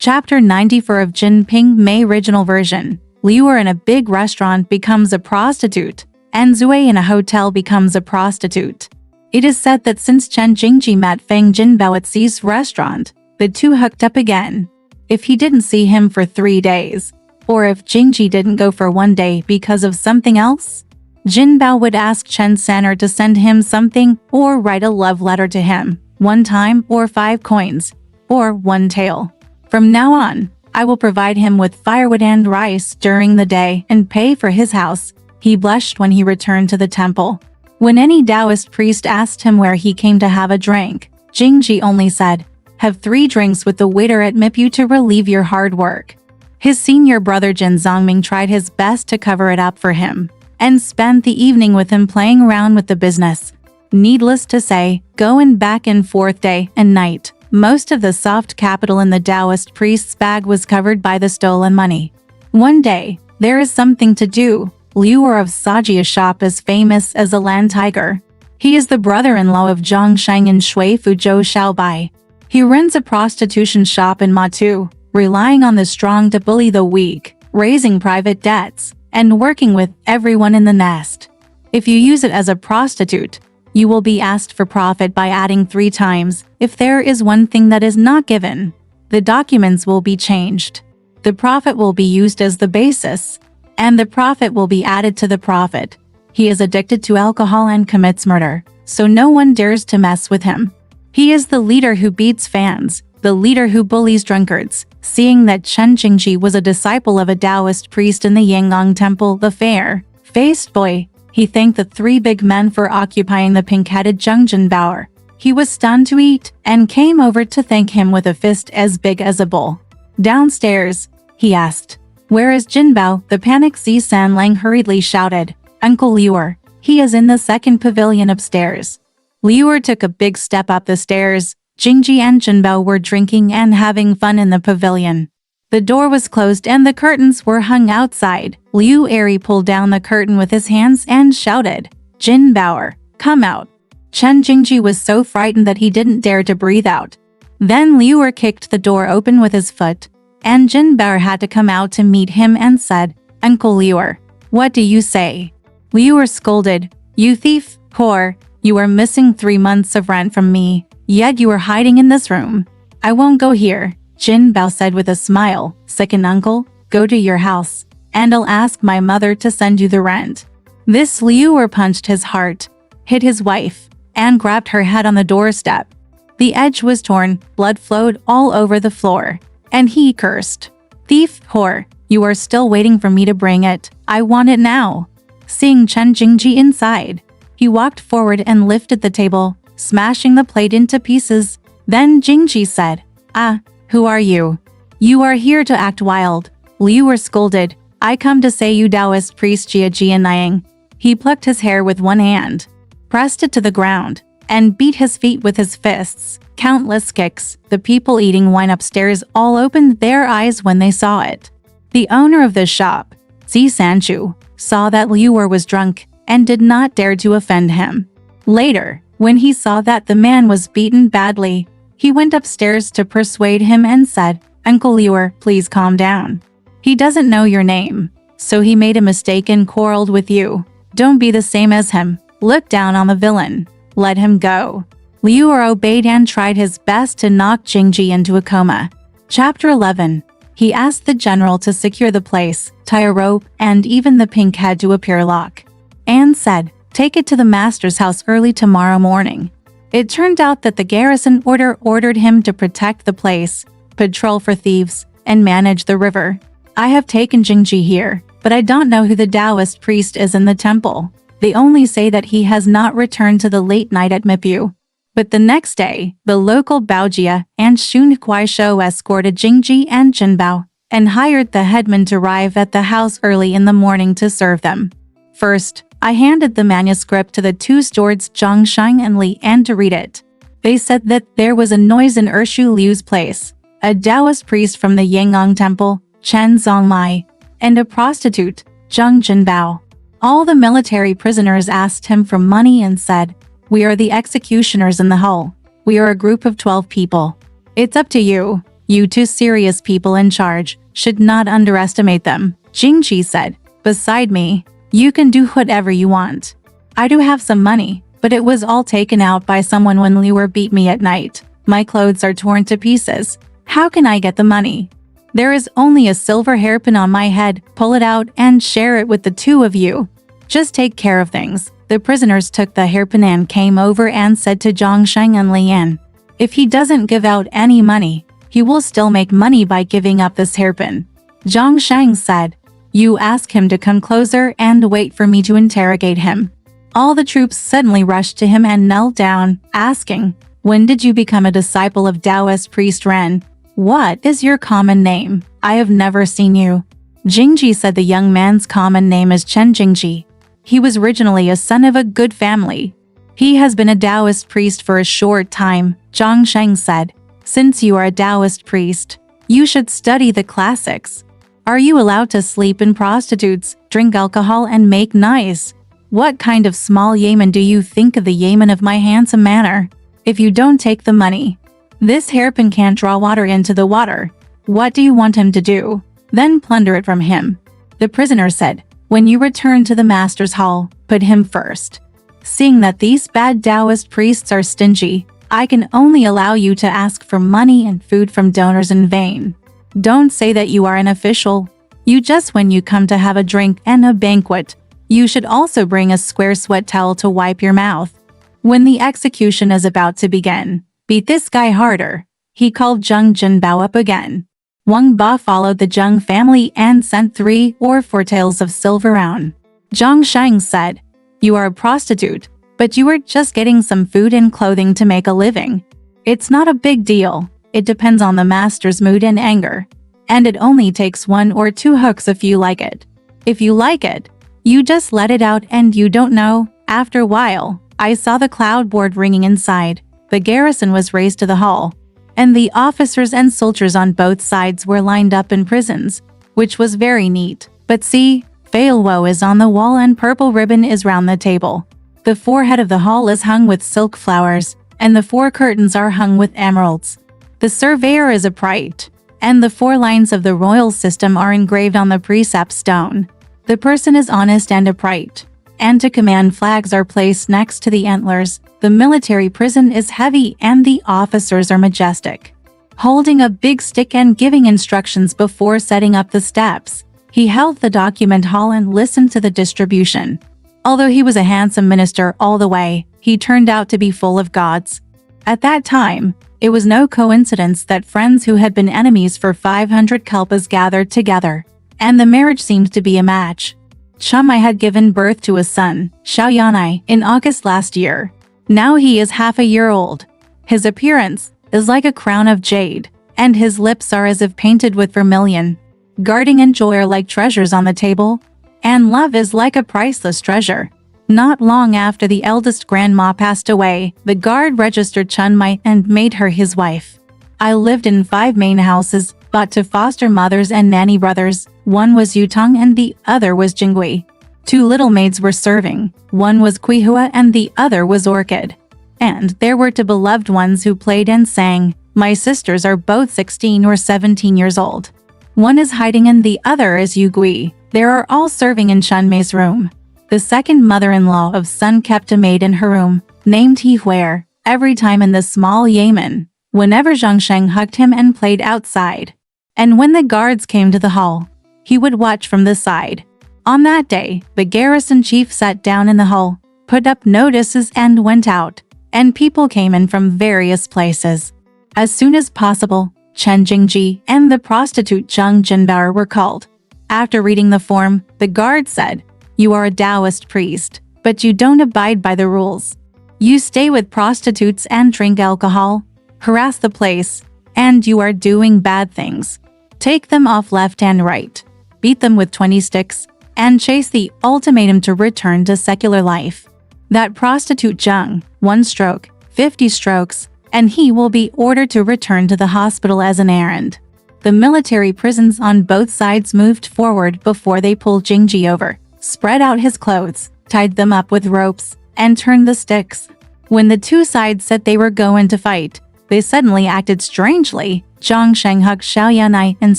Chapter 94 of JinPingMei original version. Liu in a big restaurant becomes a prostitute, and Zui in a hotel becomes a prostitute. It is said that since Chen Jingji met Feng Jinbao at Xi's restaurant, the two hooked up again. If he didn't see him for 3 days, or if Jingji didn't go for 1 day because of something else, Jinbao would ask Chen Sanner to send him something or write a love letter to him, 1 time or 5 coins, or 1 tael. From now on, I will provide him with firewood and rice during the day and pay for his house. He blushed when he returned to the temple. When any Taoist priest asked him where he came to have a drink, Jingji only said, "Have 3 drinks with the waiter at Mipu to relieve your hard work." His senior brother Jin Zongming tried his best to cover it up for him, and spent the evening with him playing around with the business. Needless to say, going back and forth day and night, most of the soft capital in the Taoist priest's bag was covered by the stolen money. One day, there is something to do. Liu of Sajia's shop is famous as a land tiger. He is the brother-in-law of Zhang Shang and Shui Fuzhou Xiaobai. He runs a prostitution shop in Matu, relying on the strong to bully the weak, raising private debts, and working with everyone in the nest. If you use it as a prostitute, you will be asked for profit by adding 3 times. If there is one thing that is not given, the documents will be changed. The profit will be used as the basis, and the profit will be added to the profit. He is addicted to alcohol and commits murder, so no one dares to mess with him. He is the leader who beats fans, the leader who bullies drunkards. Seeing that Chen Jingji was a disciple of a Taoist priest in the Yangang temple, the fair-faced boy, he thanked the 3 big men for occupying the pink-headed Zhongjin Bower. He was stunned to eat, and came over to thank him with a fist as big as a bull. Downstairs, he asked, "Where is Jinbao?" The panicked Zi Sanlang hurriedly shouted, "Uncle Liu, he is in the 2nd pavilion upstairs." Liu took a big step up the stairs. Jingji and Jinbao were drinking and having fun in the pavilion. The door was closed and the curtains were hung outside. Liu pulled down the curtain with his hands and shouted, "Jinbao, come out." Chen Jingji was so frightened that he didn't dare to breathe out. Then Liu kicked the door open with his foot, and Jinbao had to come out to meet him and said, "Uncle Liu, what do you say?" Liu scolded, "You thief, whore, you are missing 3 months of rent from me. Yet you are hiding in this room." "I won't go here," Jinbao said with a smile. "Second uncle, go to your house, and I'll ask my mother to send you the rent." This Liu punched his heart, hit his wife, and grabbed her head on the doorstep. The edge was torn, blood flowed all over the floor, and he cursed, "Thief, whore, you are still waiting for me to bring it. I want it now." Seeing Chen Jingji inside, he walked forward and lifted the table, smashing the plate into pieces. Then Jingji said, "Ah, who are you? You are here to act wild." Liu scolded, "I come to say you Taoist priest Jia Jianying." He plucked his hair with one hand, pressed it to the ground, and beat his feet with his fists. Countless kicks. The people eating wine upstairs all opened their eyes when they saw it. The owner of the shop, Zi Sanchu, saw that Liu was drunk and did not dare to offend him. Later, when he saw that the man was beaten badly, he went upstairs to persuade him and said, "Uncle Liu, please calm down. He doesn't know your name, so he made a mistake and quarreled with you. Don't be the same as him. Look down on the villain. Let him go." Liu obeyed and tried his best to knock Jingji into a coma. Chapter 11. He asked the general to secure the place, tie a rope, and even the pink head to a pier lock, and said, "Take it to the master's house early tomorrow morning." It turned out that the garrison ordered him to protect the place, patrol for thieves, and manage the river. "I have taken Jingji here, but I don't know who the Taoist priest is in the temple. They only say that he has not returned to the late night at Mipu." But the next day, the local Baojia and Xun Kuaishou escorted Jingji and Jinbao, and hired the headman to arrive at the house early in the morning to serve them. First, I handed the manuscript to the 2 stewards Zhang Shang and Li and to read it. They said that there was a noise in Ershu Liu's place, a Taoist priest from the Yangang temple, Chen Zongmei, and a prostitute, Zhang Jinbao. All the military prisoners asked him for money and said, "We are the executioners in the hall. We are a group of 12 people. It's up to you. You two serious people in charge should not underestimate them, Jingji said. Beside me, you can do whatever you want. I do have some money, but it was all taken out by someone when Liu beat me at night. My clothes are torn to pieces. How can I get the money? There is only a silver hairpin on my head. Pull it out and share it with the two of you. Just take care of things. The prisoners took the hairpin and came over and said to Zhongsheng and Lian, if he doesn't give out any money, he will still make money by giving up this hairpin. Zhongsheng said, you ask him to come closer and wait for me to interrogate him. All the troops suddenly rushed to him and knelt down, asking, when did you become a disciple of Taoist priest Ren? What is your common name? I have never seen you. Jingji said the young man's common name is Chen Jingji. He was originally a son of a good family. He has been a Taoist priest for a short time, Zhongsheng said. Since you are a Taoist priest, you should study the classics. Are you allowed to sleep in prostitutes, drink alcohol and make noise? What kind of small yeoman do you think of the yeoman of my handsome manner? If you don't take the money, this hairpin can't draw water into the water. What do you want him to do? Then plunder it from him. The prisoner said, when you return to the master's hall, put him first. Seeing that these bad Taoist priests are stingy, I can only allow you to ask for money and food from donors in vain. Don't say that you are an official. You just when you come to have a drink and a banquet, you should also bring a square sweat towel to wipe your mouth. When the execution is about to begin, beat this guy harder. He called Zheng Jinbao up again. Wang Ba followed the Zheng family and sent 3 or 4 taels of silver round. Zhongsheng said, you are a prostitute, but you are just getting some food and clothing to make a living. It's not a big deal. It depends on the master's mood and anger. And it only takes 1 or 2 hooks if you like it. If you like it, you just let it out and you don't know. After a while, I saw the cloud board ringing inside. The garrison was raised to the hall, and the officers and soldiers on both sides were lined up in prisons, which was very neat. But see, Failwo is on the wall and purple ribbon is round the table. The forehead of the hall is hung with silk flowers, and the 4 curtains are hung with emeralds. The surveyor is upright, and the 4 lines of the royal system are engraved on the precept stone. The person is honest and upright, and to command flags are placed next to the antlers. The military prison is heavy and the officers are majestic, holding a big stick and giving instructions before setting up the steps. He held the document hall and listened to the distribution. Although he was a handsome minister all the way, he turned out to be full of gods. At that time, it was no coincidence that friends who had been enemies for 500 kalpas gathered together, and the marriage seemed to be a match. Chumai had given birth to a son, Xiaoyanai, in August last year. Now he is half a year old. His appearance is like a crown of jade, and his lips are as if painted with vermilion. Guarding and joy are like treasures on the table, and love is like a priceless treasure. Not long after the eldest grandma passed away, the guard registered Chunmai and made her his wife. I lived in 5 main houses, bought to foster mothers and nanny brothers. One was Yutong and the other was Jingui. 2 little maids were serving. One was Kuihua and the other was Orchid. And there were 2 beloved ones who played and sang. My sisters are both 16 or 17 years old. One is hiding and the other is Yugui. They are all serving in Chunmei's room. The second mother-in-law of Sun kept a maid in her room, named Hihuer, every time in the small Yamen, whenever Zhongsheng hugged him and played outside. And when the guards came to the hall, he would watch from the side. On that day, the garrison chief sat down in the hall, put up notices and went out, and people came in from various places. As soon as possible, Chen Jingji and the prostitute Zheng Jinbao were called. After reading the form, the guard said, "You are a Taoist priest, but you don't abide by the rules. You stay with prostitutes and drink alcohol, harass the place, and you are doing bad things. Take them off left and right, beat them with 20 sticks, and chase the ultimatum to return to secular life. That prostitute Zheng, 1 stroke, 50 strokes, and he will be ordered to return to the hospital as an errand." The military prisons on both sides moved forward before they pulled Jingji over, spread out his clothes, tied them up with ropes, and turned the sticks. When the 2 sides said they were going to fight, They suddenly acted strangely. Zhang Sheng hugged Xiaoyanai and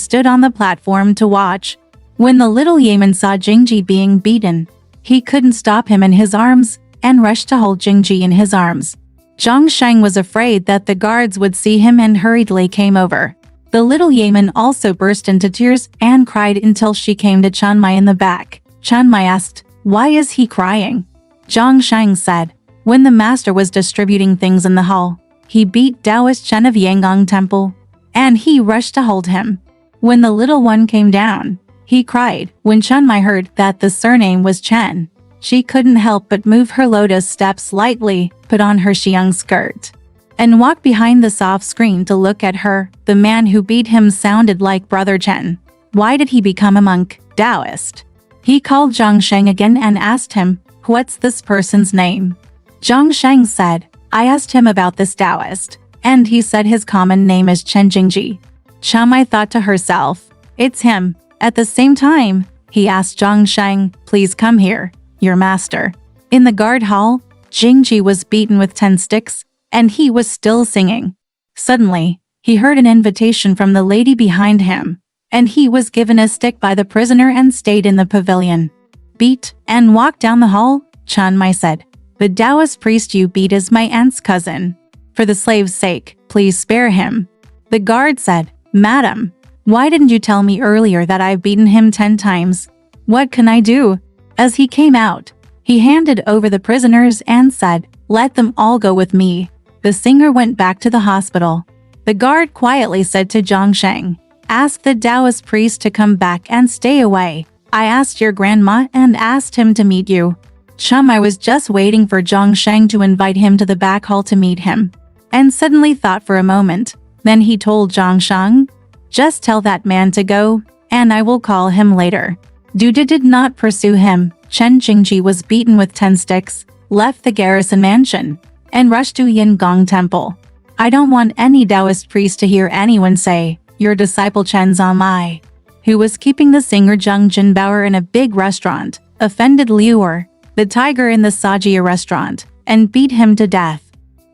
stood on the platform to watch. When the little Yaman saw Jingji being beaten, he couldn't stop him in his arms and rushed to hold Jingji in his arms. Zhang Sheng was afraid that the guards would see him and hurriedly came over. The little Yaman also burst into tears and cried until she came to Chanmai in the back. Chanmai asked, "Why is he crying?" Zhang Sheng said, "When the master was distributing things in the hall, he beat Taoist Chen of Yanggong Temple, and he rushed to hold him. When the little one came down, he cried." When Chanmai heard that the surname was Chen, she couldn't help but move her lotus steps slightly, put on her xiang skirt, and walk behind the soft screen to look at her. The man who beat him sounded like Brother Chen. Why did he become a monk, Taoist? He called Zhang Sheng again and asked him, "What's this person's name?" Zhang Sheng said, "I asked him about this Taoist, and he said his common name is Chen Jingji." Chanmai thought to herself, "It's him." At the same time, he asked Zhang Sheng, "Please come here, your master." In the guard hall, Jingji was beaten with 10 sticks, and he was still singing. Suddenly, he heard an invitation from the lady behind him, and he was given a stick by the prisoner and stayed in the pavilion. "Beat and walk down the hall," Chanmai said. "The Taoist priest you beat is my aunt's cousin. For the slave's sake, please spare him." The guard said, "Madam, why didn't you tell me earlier that I've beaten him 10 times? What can I do?" As he came out, he handed over the prisoners and said, "Let them all go with me." The singer went back to the hospital. The guard quietly said to Zhang Sheng, "Ask the Taoist priest to come back and stay away. I asked your grandma and asked him to meet you." Chanmai was just waiting for Zhang Sheng to invite him to the back hall to meet him, and suddenly thought for a moment. Then he told Zhang Sheng, "Just tell that man to go, and I will call him later." Duda did not pursue him. Chen Jingji was beaten with 10 sticks, left the garrison mansion, and rushed to Yanggong Temple. I don't want any Taoist priest to hear anyone say, "Your disciple Chen Zhangmai," who was keeping the singer Zhang Jinbauer in a big restaurant, offended Liuer, the tiger in the Sajia restaurant, and beat him to death.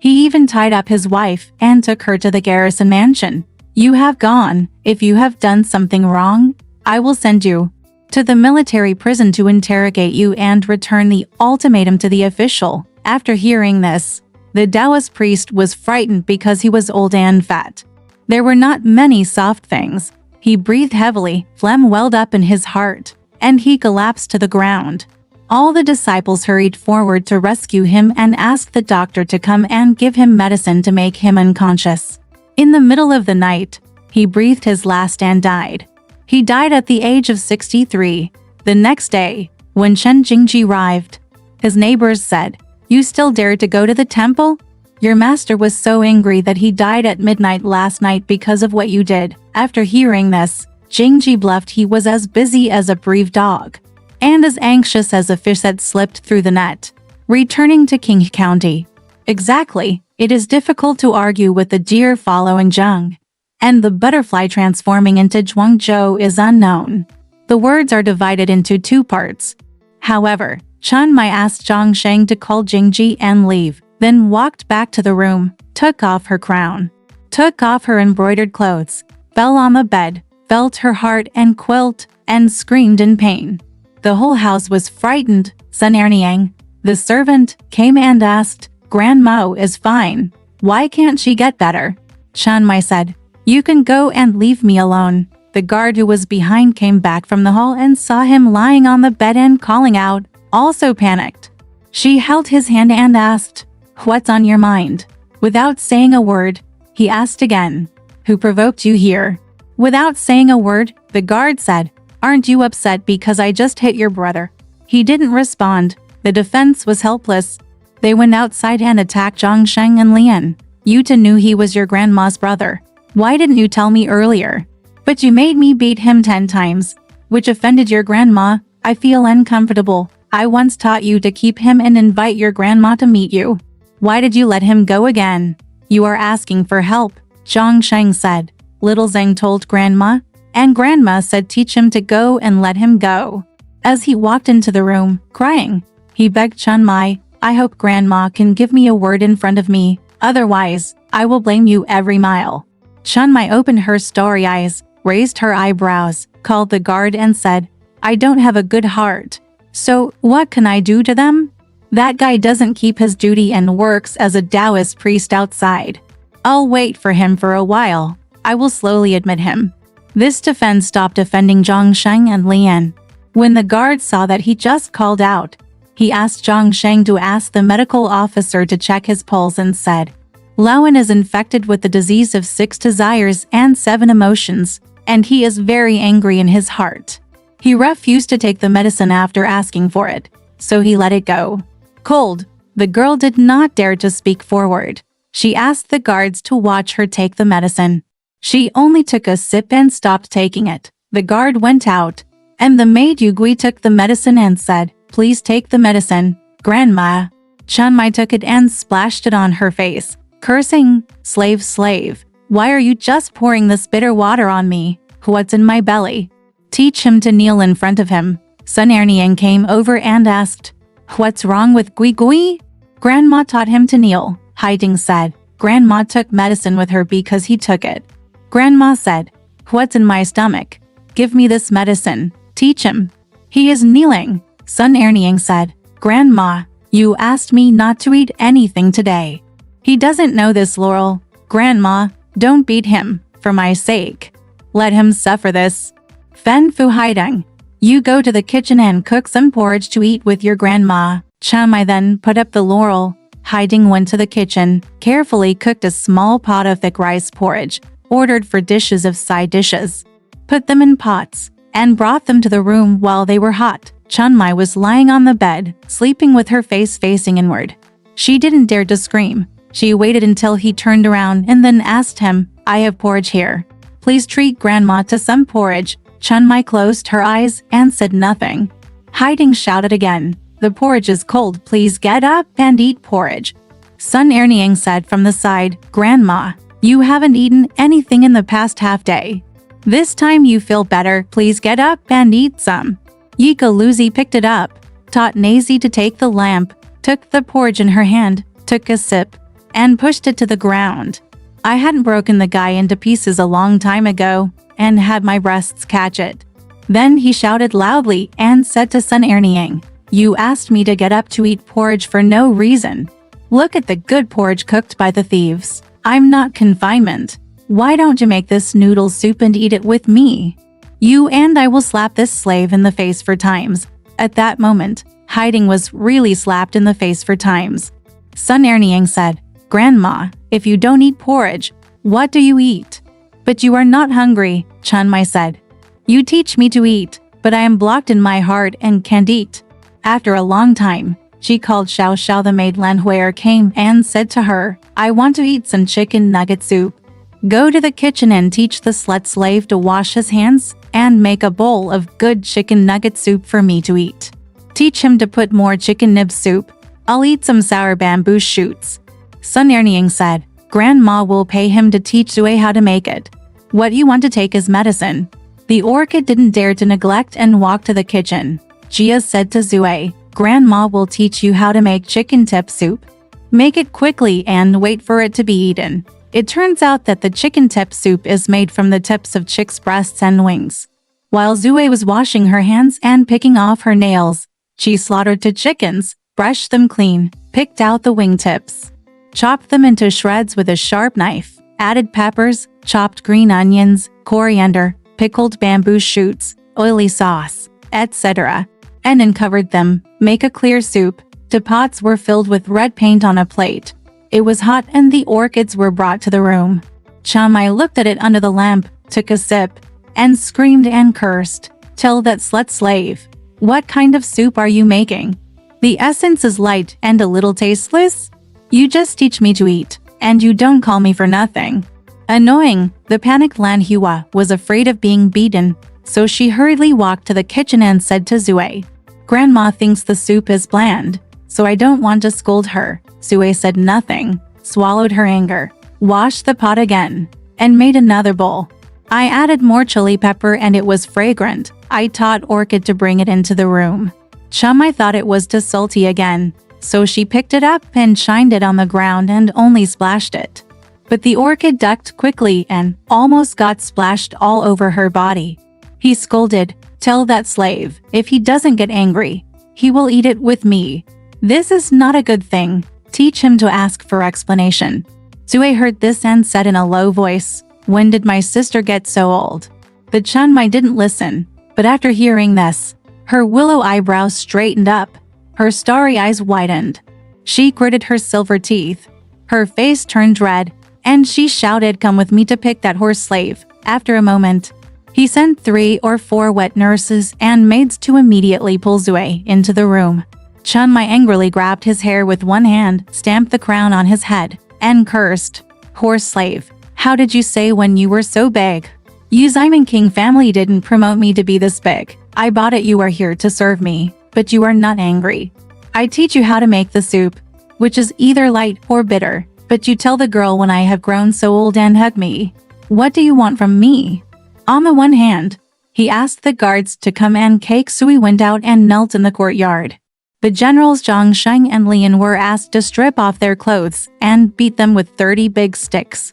He even tied up his wife and took her to the garrison mansion. "You have gone. If you have done something wrong, I will send you to the military prison to interrogate you and return the ultimatum to the official." After hearing this, the Taoist priest was frightened because he was old and fat. There were not many soft things. He breathed heavily, phlegm welled up in his heart, and he collapsed to the ground. All the disciples hurried forward to rescue him and asked the doctor to come and give him medicine to make him unconscious. In the middle of the night, he breathed his last and died. He died at the age of 63. The next day, when Chen Jingji arrived, his neighbors said, "You still dared to go to the temple? Your master was so angry that he died at midnight last night because of what you did." After hearing this, Jingji bluffed he was as busy as a bereaved dog, and as anxious as a fish that slipped through the net, returning to King County. Exactly, it is difficult to argue with the deer following Zheng, and the butterfly transforming into Zhuangzhou is unknown. The words are divided into 2 parts. However, Chanmai asked Zhang Sheng to call Jingji and leave, then walked back to the room, took off her crown, took off her embroidered clothes, fell on the bed, felt her heart and quilt, and screamed in pain. The whole house was frightened. Sun Erniang, the servant, came and asked, "Grandma is fine. Why can't she get better?" Chanmai said, "You can go and leave me alone." The guard who was behind came back from the hall and saw him lying on the bed and calling out, also panicked. She held his hand and asked, "What's on your mind?" Without saying a word, he asked again, "Who provoked you here?" Without saying a word, the guard said, "Aren't you upset because I just hit your brother?" He didn't respond. The defense was helpless. They went outside and attacked Zhang Sheng and Lian. "You two knew he was your grandma's brother. Why didn't you tell me earlier? But you made me beat him 10 times, which offended your grandma. I feel uncomfortable. I once taught you to keep him and invite your grandma to meet you. Why did you let him go again? You are asking for help," Zhang Sheng said. Little Zheng told grandma, and grandma said teach him to go and let him go. As he walked into the room, crying, he begged Chanmai, "I hope grandma can give me a word in front of me, otherwise, I will blame you every mile. Chunmei opened her starry eyes, raised her eyebrows, called the guard and said, I don't have a good heart. So, what can I do to them? That guy doesn't keep his duty and works as a Taoist priest outside. I'll wait for him for a while. I will slowly admit him. This defense stopped offending Zhongsheng and Lian. When the guard saw that he just called out, he asked Zhongsheng to ask the medical officer to check his pulse and said, Lauan is infected with the disease of 6 desires and 7 emotions, and he is very angry in his heart. He refused to take the medicine after asking for it, so he let it go. Cold, the girl did not dare to speak forward. She asked the guards to watch her take the medicine. She only took a sip and stopped taking it. The guard went out, and the maid Yugui took the medicine and said, Please take the medicine, Grandma. Chunmei took it and splashed it on her face, cursing, Slave, slave, why are you just pouring this bitter water on me? What's in my belly? Teach him to kneel in front of him. Sun Erniang came over and asked, What's wrong with Gui Gui? Grandma taught him to kneel. Haiding said, Grandma took medicine with her because he took it. Grandma said, What's in my stomach? Give me this medicine. Teach him. He is kneeling. Sun Erniang said, Grandma, you asked me not to eat anything today. He doesn't know this, Laurel. Grandma, don't beat him, for my sake. Let him suffer this. Fen Fu Haideng, you go to the kitchen and cook some porridge to eat with your grandma. Chunmei then put up the Laurel. Haideng went to the kitchen, carefully cooked a small pot of thick rice porridge, ordered for dishes of side dishes, put them in pots, and brought them to the room while they were hot. Chunmei was lying on the bed, sleeping with her face facing inward. She didn't dare to scream. She waited until he turned around and then asked him, I have porridge here. Please treat Grandma to some porridge. Chunmei closed her eyes and said nothing. Haideng shouted again, The porridge is cold, please get up and eat porridge. Sun Erniang said from the side, Grandma, you haven't eaten anything in the past half day. This time you feel better, please get up and eat some. Yika Luzi picked it up, taught Nazi to take the lamp, took the porridge in her hand, took a sip, and pushed it to the ground. I hadn't broken the guy into pieces a long time ago, and had my breasts catch it. Then he shouted loudly and said to Sun Erniang, You asked me to get up to eat porridge for no reason. Look at the good porridge cooked by the thieves. I'm not confinement. Why don't you make this noodle soup and eat it with me? You and I will slap this slave in the face for times. At that moment, Haideng was really slapped in the face for times. Sun Erniang said, Grandma, if you don't eat porridge, what do you eat? But you are not hungry, Chunmei said. You teach me to eat, but I am blocked in my heart and can't eat. After a long time, she called Xiao Xiao the maid Lanhuier came and said to her, I want to eat some chicken nugget soup. Go to the kitchen and teach the slut slave to wash his hands and make a bowl of good chicken nugget soup for me to eat. Teach him to put more chicken nib soup. I'll eat some sour bamboo shoots. Sun Erniang said, Grandma will pay him to teach Zui how to make it. What you want to take is medicine. The orchid didn't dare to neglect and walked to the kitchen. Jia said to Zui, Grandma will teach you how to make chicken tip soup. Make it quickly and wait for it to be eaten. It turns out that the chicken tip soup is made from the tips of chicks' breasts and wings. While Zui was washing her hands and picking off her nails, she slaughtered 2 chickens, brushed them clean, picked out the wing tips, chopped them into shreds with a sharp knife, added peppers, chopped green onions, coriander, pickled bamboo shoots, oily sauce, etc., and uncovered them. Make a clear soup. 2 pots were filled with red paint on a plate. It was hot and the orchids were brought to the room. Chunmei looked at it under the lamp, took a sip, and screamed and cursed. Tell that slut slave, what kind of soup are you making? The essence is light and a little tasteless? You just teach me to eat, and you don't call me for nothing. Annoying, the panicked Lan Hua was afraid of being beaten, so she hurriedly walked to the kitchen and said to Zui, Grandma thinks the soup is bland, so I don't want to scold her. Zui said nothing, swallowed her anger, washed the pot again, and made another bowl. I added more chili pepper and it was fragrant. I taught Orchid to bring it into the room. Chunmei thought it was too salty again, so she picked it up and shined it on the ground and only splashed it. But the orchid ducked quickly and almost got splashed all over her body. He scolded, "Tell that slave, if he doesn't get angry, he will eat it with me. This is not a good thing. Teach him to ask for explanation." Zue heard this and said in a low voice, "When did my sister get so old?" The JinPingMei didn't listen, but after hearing this, her willow eyebrows straightened up, her starry eyes widened. She gritted her silver teeth. Her face turned red, and she shouted, "Come with me to pick that horse slave." After a moment, he sent 3 or 4 wet nurses and maids to immediately pull Zue into the room. JinPingMei angrily grabbed his hair with one hand, stamped the crown on his head, and cursed, "Horse slave, how did you say when you were so big? You Ximeng King family didn't promote me to be this big. I bought it. You are here to serve me, but you are not angry. I teach you how to make the soup, which is either light or bitter, but you tell the girl when I have grown so old and hug me. What do you want from me?" On the one hand, he asked the guards to come and cake Zue went out and knelt in the courtyard. The generals Zhang Sheng and Lian were asked to strip off their clothes and beat them with 30 big sticks.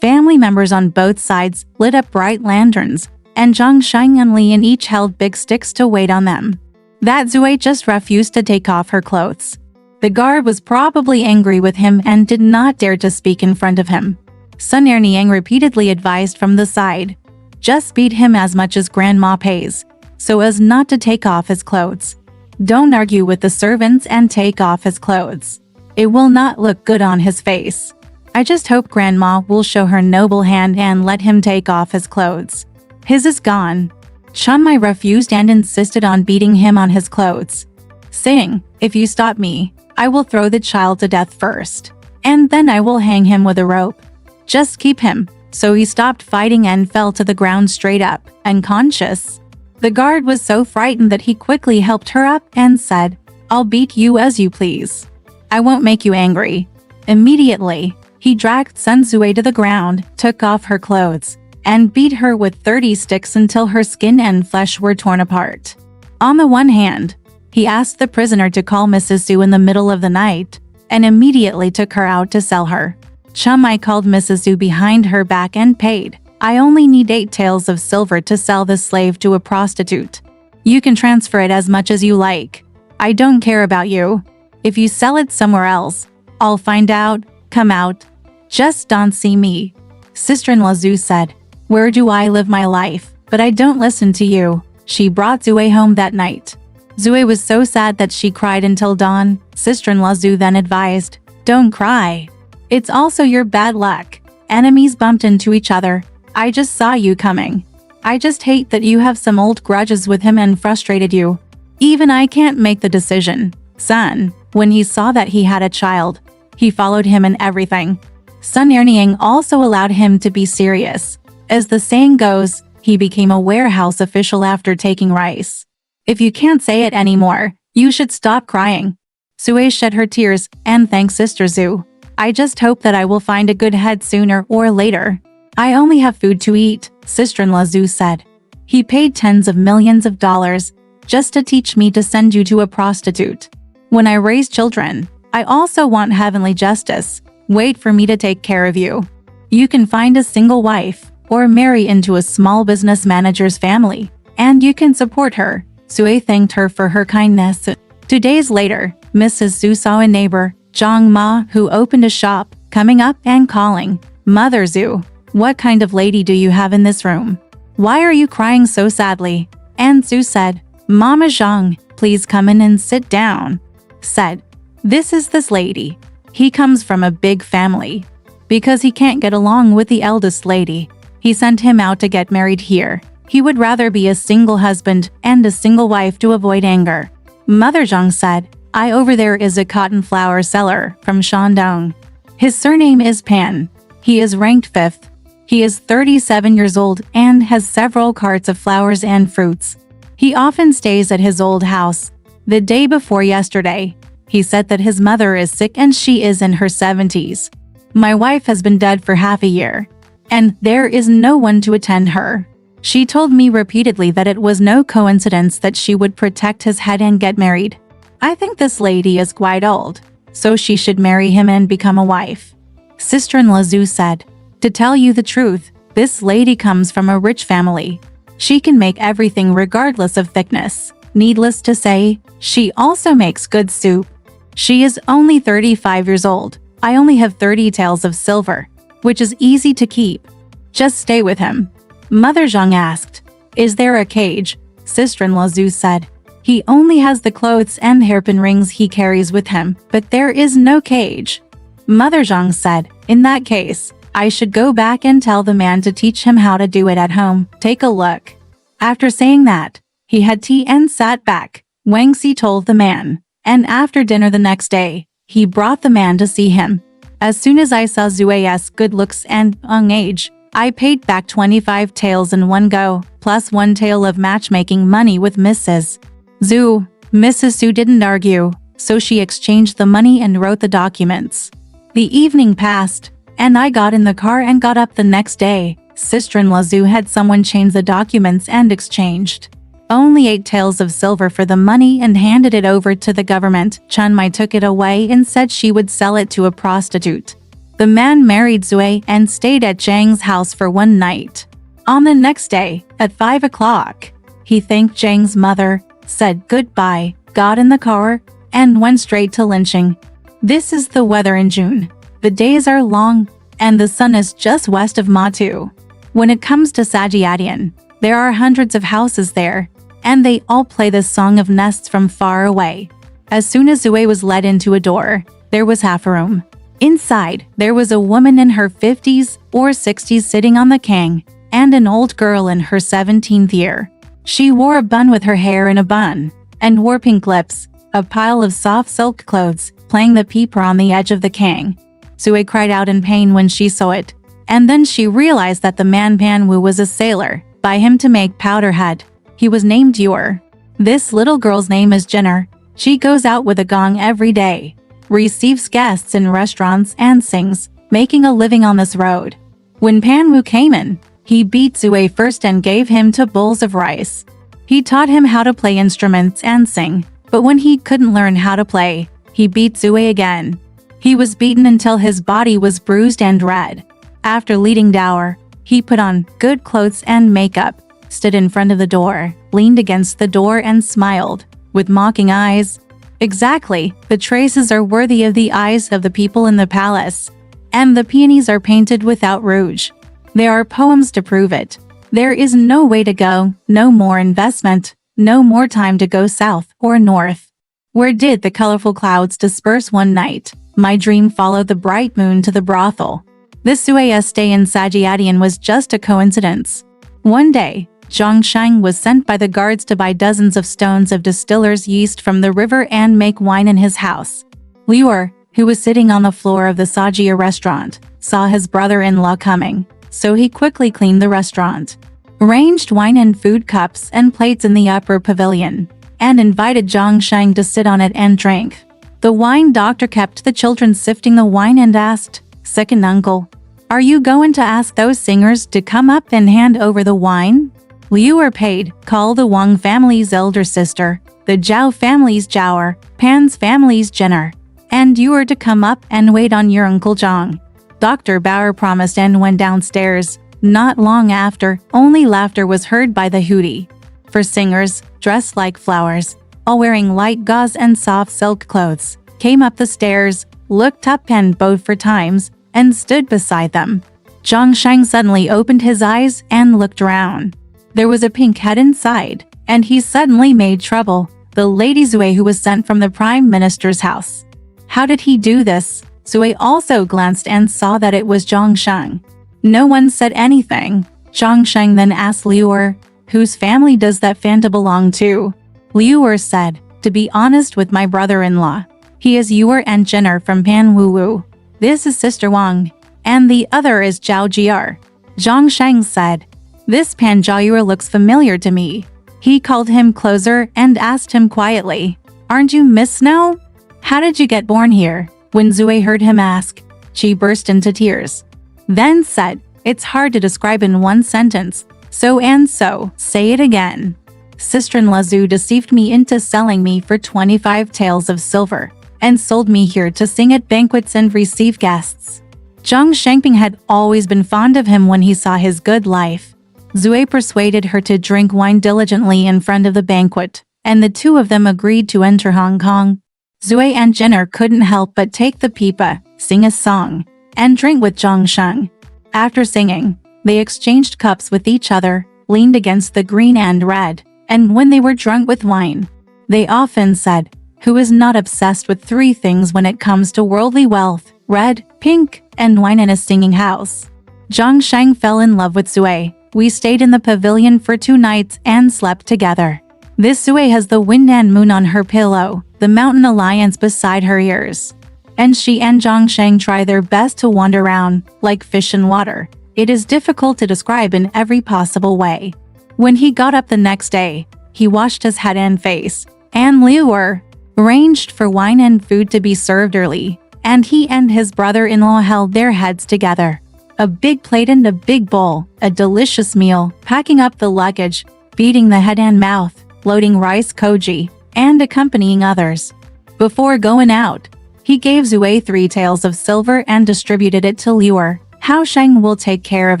Family members on both sides lit up bright lanterns, and Zhang Sheng and Lian each held big sticks to wait on them. That Zue just refused to take off her clothes. The guard was probably angry with him and did not dare to speak in front of him. Sun Erniang repeatedly advised from the side, "Just beat him as much as grandma pays, so as not to take off his clothes. Don't argue with the servants and take off his clothes. It will not look good on his face. I just hope grandma will show her noble hand and let him take off his clothes. His is gone." JinPingMei refused and insisted on beating him on his clothes, saying, "If you stop me, I will throw the child to death first, and then I will hang him with a rope. Just keep him." So he stopped fighting and fell to the ground straight up, unconscious. The guard was so frightened that he quickly helped her up and said, "I'll beat you as you please. I won't make you angry." Immediately, he dragged Sun Zue to the ground, took off her clothes, and beat her with 30 sticks until her skin and flesh were torn apart. On the one hand, he asked the prisoner to call Mrs. Zhu in the middle of the night, and immediately took her out to sell her. JinPingMei called Mrs. Zhu behind her back and paid, "I only need 8 taels of silver to sell this slave to a prostitute. You can transfer it as much as you like. I don't care about you. If you sell it somewhere else, I'll find out. Come out. Just don't see me." Sister-in-law Zhu said, "Where do I live my life? But I don't listen to you." She brought Zue home that night. Zue was so sad that she cried until dawn. Sister-in-law Zhu then advised, "Don't cry. It's also your bad luck. Enemies bumped into each other. I just saw you coming. I just hate that you have some old grudges with him and frustrated you. Even I can't make the decision." Sun, when he saw that he had a child, he followed him in everything. Sun Erniang also allowed him to be serious. As the saying goes, he became a warehouse official after taking rice. If you can't say it anymore, you should stop crying. Zue shed her tears and thanked Sister Zhu. "I just hope that I will find a good head sooner or later. I only have food to eat," Sister-in-law Zhu said. "He paid tens of millions of dollars just to teach me to send you to a prostitute. When I raise children, I also want heavenly justice. Wait for me to take care of you. You can find a single wife or marry into a small business manager's family, and you can support her." Zue thanked her for her kindness. 2 days later, Mrs. Zhu saw a neighbor, Zhang Ma, who opened a shop, coming up and calling, "Mother Zhu, what kind of lady do you have in this room? Why are you crying so sadly?" And Zhu said, "Mama Zhang, please come in and sit down." Said, "This is this lady. He comes from a big family. Because he can't get along with the eldest lady, he sent him out to get married here. He would rather be a single husband and a single wife to avoid anger." Mother Zhang said, "I over there is a cotton flower seller from Shandong. His surname is Pan. He is ranked 5th. He is 37 years old and has several carts of flowers and fruits. He often stays at his old house. The day before yesterday, he said that his mother is sick and she is in her 70s. My wife has been dead for half a year, and there is no one to attend her. She told me repeatedly that it was no coincidence that she would protect his head and get married. I think this lady is quite old, so she should marry him and become a wife. Sister-in-law Zhu said, "To tell you the truth, this lady comes from a rich family. She can make everything regardless of thickness. Needless to say, she also makes good soup. She is only 35 years old. I only have 30 taels of silver, which is easy to keep. Just stay with him." Mother Zhang asked, "Is there a cage?" Sister-in-law Zhu said, "He only has the clothes and hairpin rings he carries with him, but there is no cage." Mother Zhang said, "In that case, I should go back and tell the man to teach him how to do it at home. Take a look." After saying that, he had tea and sat back. Wang Xi told the man, and after dinner the next day, he brought the man to see him. "As soon as I saw Zue's good looks and young age, I paid back 25 taels in one go, plus 1 tael of matchmaking money with Mrs. Zhu." Mrs. Zhu didn't argue, so she exchanged the money and wrote the documents. The evening passed, and I got in the car and got up the next day. Sister-in-law Zhu had someone change the documents and exchanged only 8 taels of silver for the money and handed it over to the government. JinPingMei took it away and said she would sell it to a prostitute. The man married Zui and stayed at Zhang's house for one night. On the next day, at 5 o'clock, he thanked Zhang's mother, said goodbye, got in the car, and went straight to lynching. This is the weather in June. The days are long, and the sun is just west of Matu. When it comes to Sagittarian, there are hundreds of houses there, and they all play the song of nests from far away. As soon as Zui was led into a door, there was half a room. Inside, there was a woman in her 50s or 60s sitting on the king, and an old girl in her 17th year. She wore a bun with her hair in a bun, and wore pink lips, a pile of soft silk clothes, playing the peeper on the edge of the king. Zui cried out in pain when she saw it, and then she realized that the man Panwu was a sailor, by him to make powderhead. He was named Yor. This little girl's name is Jenner. She goes out with a gong every day, receives guests in restaurants and sings, making a living on this road. When Panwu came in, he beat Zui first and gave him 2 bowls of rice. He taught him how to play instruments and sing, but when he couldn't learn how to play, he beat Zui again. He was beaten until his body was bruised and red. After leading dower, he put on good clothes and makeup, stood in front of the door, leaned against the door and smiled, with mocking eyes. Exactly, the traces are worthy of the eyes of the people in the palace, and the peonies are painted without rouge. There are poems to prove it. There is no way to go, no more investment, no more time to go south or north. Where did the colorful clouds disperse one night? My dream followed the bright moon to the brothel. This Sue's stay in Sagittarian was just a coincidence. One day, Zhang Shang was sent by the guards to buy dozens of stones of distiller's yeast from the river and make wine in his house. Liu, who was sitting on the floor of the Sajia restaurant, saw his brother-in-law coming, so he quickly cleaned the restaurant, arranged wine and food cups and plates in the upper pavilion, and invited Zhang Shang to sit on it and drink. The wine doctor kept the children sifting the wine and asked, "Second uncle, are you going to ask those singers to come up and hand over the wine?" Liu paid, call the Wang family's elder sister, the Zhao family's Zhaoer, Pan's family's Jenner, and you are to come up and wait on your Uncle Zhang. Dr. Bauer promised and went downstairs. Not long after, only laughter was heard by the hootie. For singers, dressed like flowers, all wearing light gauze and soft silk clothes, came up the stairs, looked up and bowed 4 times, and stood beside them. Zhang Shang suddenly opened his eyes and looked around. There was a pink head inside, and he suddenly made trouble, the Lady Zui who was sent from the Prime Minister's house. How did he do this? Zui also glanced and saw that it was Zhang Shang. No one said anything. Zhang Shang then asked Liu, "Whose family does that Fanta belong to?" Liu said, "To be honest with my brother-in-law, he is Yor and Jenner from Pan Wu Wu. This is Sister Wang, and the other is Zhao Jier." Zhang Shang said, "This Pan Zhaoyuer looks familiar to me." He called him closer and asked him quietly, "Aren't you Miss Snow? How did you get born here?" When Zui heard him ask, she burst into tears. Then said, "It's hard to describe in one sentence, so and so, say it again. Sister-in-law Zhu deceived me into selling me for 25 taels of silver, and sold me here to sing at banquets and receive guests. Zhang Shangping had always been fond of him when he saw his good life. Zui persuaded her to drink wine diligently in front of the banquet, and the two of them agreed to enter Hong Kong. Zui and Jenner couldn't help but take the pipa, sing a song, and drink with Zhang Sheng. After singing, they exchanged cups with each other, leaned against the green and red, and when they were drunk with wine, they often said, "Who is not obsessed with three things when it comes to worldly wealth, red, pink, and wine in a singing house?" Zhang Sheng fell in love with Zui. "We stayed in the pavilion for 2 nights and slept together. This Zui has the wind and moon on her pillow, the mountain alliance beside her ears. And she and Zhang Sheng try their best to wander around, like fish in water. It is difficult to describe in every possible way." When he got up the next day, he washed his head and face, and Liu were arranged for wine and food to be served early, and he and his brother-in-law held their heads together. A big plate and a big bowl, a delicious meal, packing up the luggage, beating the head and mouth, loading rice koji, and accompanying others. Before going out, he gave Zui 3 taels of silver and distributed it to Liu. Hao Sheng will take care of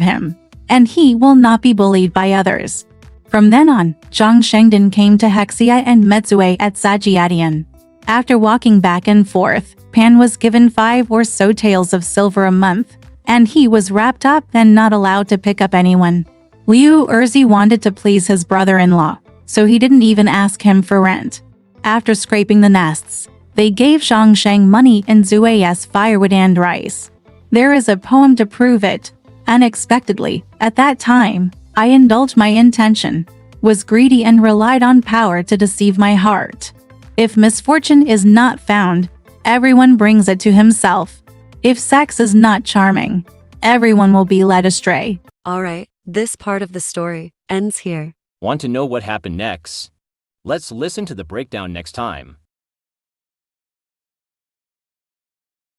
him, and he will not be bullied by others. From then on, Zhang Shengdan came to Hexia and met Zui at Sajiadian. After walking back and forth, Pan was given 5 or so taels of silver a month, and he was wrapped up and not allowed to pick up anyone. Liu Erzi wanted to please his brother-in-law, so he didn't even ask him for rent. After scraping the nests, they gave Zhang Sheng money and Zui's firewood and rice. There is a poem to prove it. Unexpectedly, at that time, I indulged my intention, was greedy and relied on power to deceive my heart. If misfortune is not found, everyone brings it to himself. If sex is not charming, everyone will be led astray. Alright, this part of the story ends here. Want to know what happened next? Let's listen to the breakdown next time.